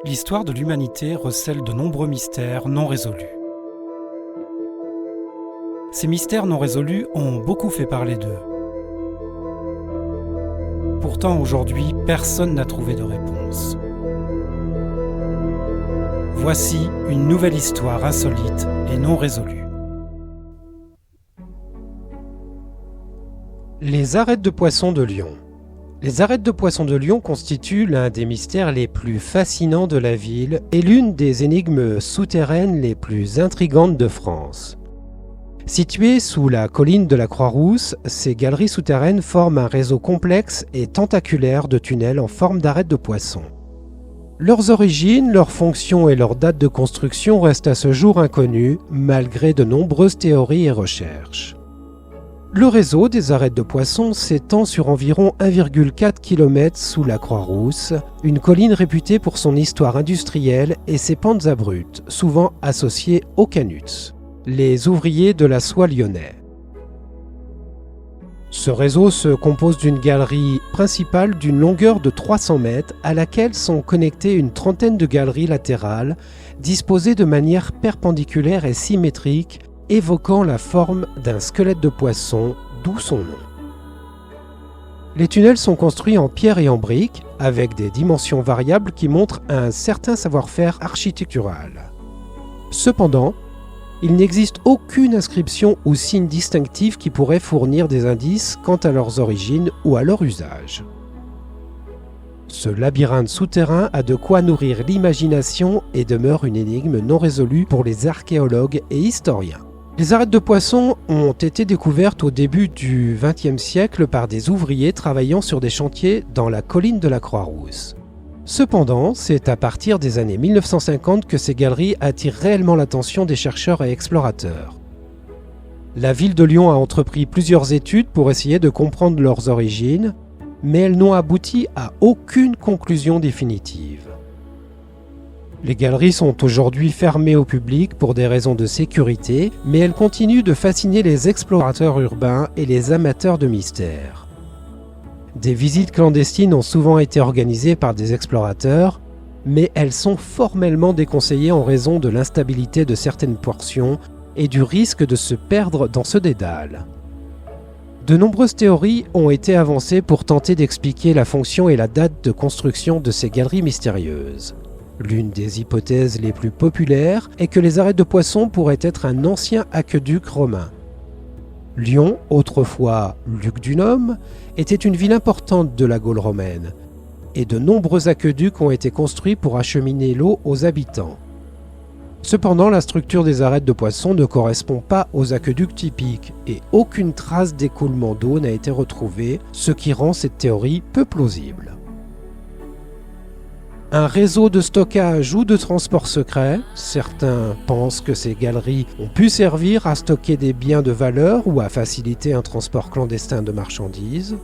l'histoire de l'humanité recèle de nombreux mystères non résolus. Ces mystères non résolus ont beaucoup fait parler d'eux. Pourtant, aujourd'hui, personne n'a trouvé de réponse. Voici une nouvelle histoire insolite et non résolue. Les arêtes de poisson de Lyon. Les arêtes de poisson de Lyon constituent l'un des mystères les plus fascinants de la ville et l'une des énigmes souterraines les plus intrigantes de France. Situées sous la colline de la Croix-Rousse, ces galeries souterraines forment un réseau complexe et tentaculaire de tunnels en forme d'arêtes de poisson. Leurs origines, leurs fonctions et leur date de construction restent à ce jour inconnues, malgré de nombreuses théories et recherches. Le réseau des arêtes de poisson s'étend sur environ 1,4 km sous la Croix-Rousse, une colline réputée pour son histoire industrielle et ses pentes abruptes, souvent associées aux canuts, les ouvriers de la soie lyonnais. Ce réseau se compose d'une galerie principale d'une longueur de 300 mètres à laquelle sont connectées une trentaine de galeries latérales disposées de manière perpendiculaire et symétrique, évoquant la forme d'un squelette de poisson, d'où son nom. Les tunnels sont construits en pierre et en briques, avec des dimensions variables qui montrent un certain savoir-faire architectural. Cependant, il n'existe aucune inscription ou signe distinctif qui pourrait fournir des indices quant à leurs origines ou à leur usage. Ce labyrinthe souterrain a de quoi nourrir l'imagination et demeure une énigme non résolue pour les archéologues et historiens. Les arêtes de poisson ont été découvertes au début du XXe siècle par des ouvriers travaillant sur des chantiers dans la colline de la Croix-Rousse. Cependant, c'est à partir des années 1950 que ces galeries attirent réellement l'attention des chercheurs et explorateurs. La ville de Lyon a entrepris plusieurs études pour essayer de comprendre leurs origines, mais elles n'ont abouti à aucune conclusion définitive. Les galeries sont aujourd'hui fermées au public pour des raisons de sécurité, mais elles continuent de fasciner les explorateurs urbains et les amateurs de mystères. Des visites clandestines ont souvent été organisées par des explorateurs, mais elles sont formellement déconseillées en raison de l'instabilité de certaines portions et du risque de se perdre dans ce dédale. De nombreuses théories ont été avancées pour tenter d'expliquer la fonction et la date de construction de ces galeries mystérieuses. L'une des hypothèses les plus populaires est que les arêtes de poisson pourraient être un ancien aqueduc romain. Lyon, autrefois Lugdunum, était une ville importante de la Gaule romaine, et de nombreux aqueducs ont été construits pour acheminer l'eau aux habitants. Cependant, la structure des arêtes de poisson ne correspond pas aux aqueducs typiques, et aucune trace d'écoulement d'eau n'a été retrouvée, ce qui rend cette théorie peu plausible. Un réseau de stockage ou de transport secret, certains pensent que ces galeries ont pu servir à stocker des biens de valeur ou à faciliter un transport clandestin de marchandises.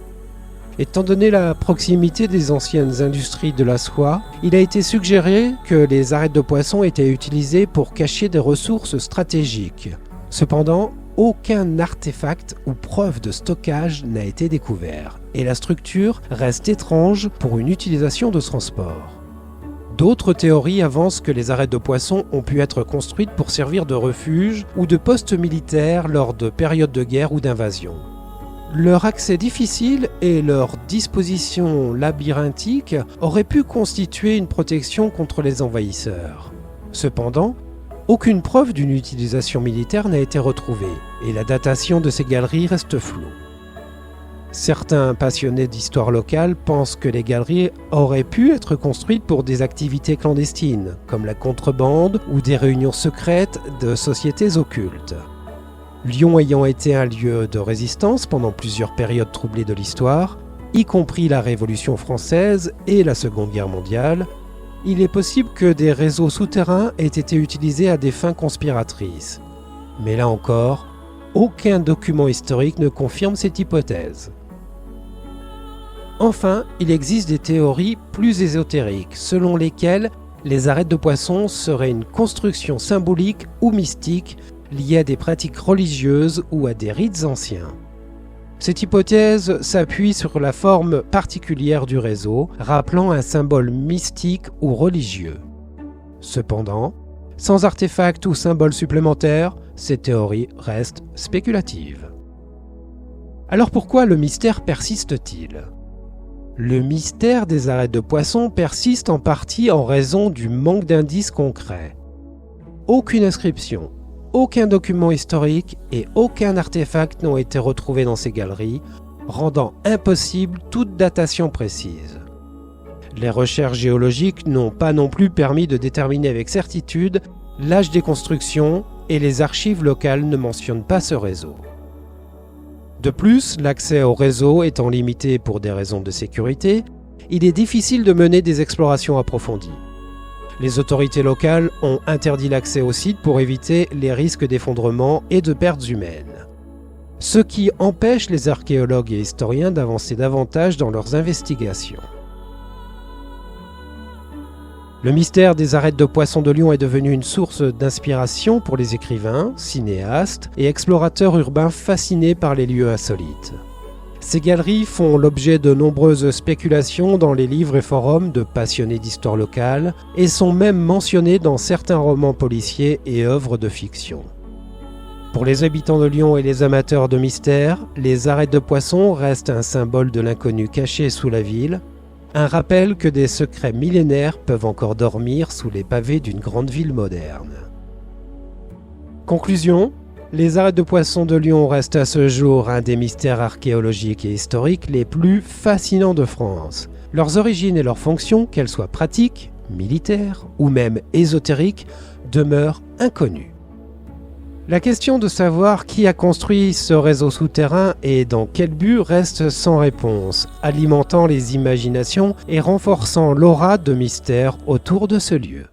Étant donné la proximité des anciennes industries de la soie, il a été suggéré que les arêtes de poisson étaient utilisées pour cacher des ressources stratégiques. Cependant, aucun artefact ou preuve de stockage n'a été découvert, et la structure reste étrange pour une utilisation de transport. D'autres théories avancent que les arêtes de poisson ont pu être construites pour servir de refuge ou de poste militaire lors de périodes de guerre ou d'invasion. Leur accès difficile et leur disposition labyrinthique auraient pu constituer une protection contre les envahisseurs. Cependant, aucune preuve d'une utilisation militaire n'a été retrouvée et la datation de ces galeries reste floue. Certains passionnés d'histoire locale pensent que les galeries auraient pu être construites pour des activités clandestines, comme la contrebande ou des réunions secrètes de sociétés occultes. Lyon ayant été un lieu de résistance pendant plusieurs périodes troublées de l'histoire, y compris la Révolution française et la Seconde Guerre mondiale, il est possible que des réseaux souterrains aient été utilisés à des fins conspiratrices. Mais là encore, aucun document historique ne confirme cette hypothèse. Enfin, il existe des théories plus ésotériques, selon lesquelles les arêtes de poisson seraient une construction symbolique ou mystique liée à des pratiques religieuses ou à des rites anciens. Cette hypothèse s'appuie sur la forme particulière du réseau, rappelant un symbole mystique ou religieux. Cependant, sans artefacts ou symboles supplémentaires, ces théories restent spéculatives. Alors pourquoi le mystère persiste-t-il ? Le mystère des arêtes de poisson persiste en partie en raison du manque d'indices concrets. Aucune inscription, aucun document historique et aucun artefact n'ont été retrouvés dans ces galeries, rendant impossible toute datation précise. Les recherches géologiques n'ont pas non plus permis de déterminer avec certitude l'âge des constructions et les archives locales ne mentionnent pas ce réseau. De plus, l'accès au réseau étant limité pour des raisons de sécurité, il est difficile de mener des explorations approfondies. Les autorités locales ont interdit l'accès au site pour éviter les risques d'effondrement et de pertes humaines, ce qui empêche les archéologues et historiens d'avancer davantage dans leurs investigations. Le mystère des arêtes de poisson de Lyon est devenu une source d'inspiration pour les écrivains, cinéastes et explorateurs urbains fascinés par les lieux insolites. Ces galeries font l'objet de nombreuses spéculations dans les livres et forums de passionnés d'histoire locale et sont même mentionnées dans certains romans policiers et œuvres de fiction. Pour les habitants de Lyon et les amateurs de mystère, les arêtes de poisson restent un symbole de l'inconnu caché sous la ville, un rappel que des secrets millénaires peuvent encore dormir sous les pavés d'une grande ville moderne. Conclusion, les arêtes de poisson de Lyon restent à ce jour un des mystères archéologiques et historiques les plus fascinants de France. Leurs origines et leurs fonctions, qu'elles soient pratiques, militaires ou même ésotériques, demeurent inconnues. La question de savoir qui a construit ce réseau souterrain et dans quel but reste sans réponse, alimentant les imaginations et renforçant l'aura de mystère autour de ce lieu.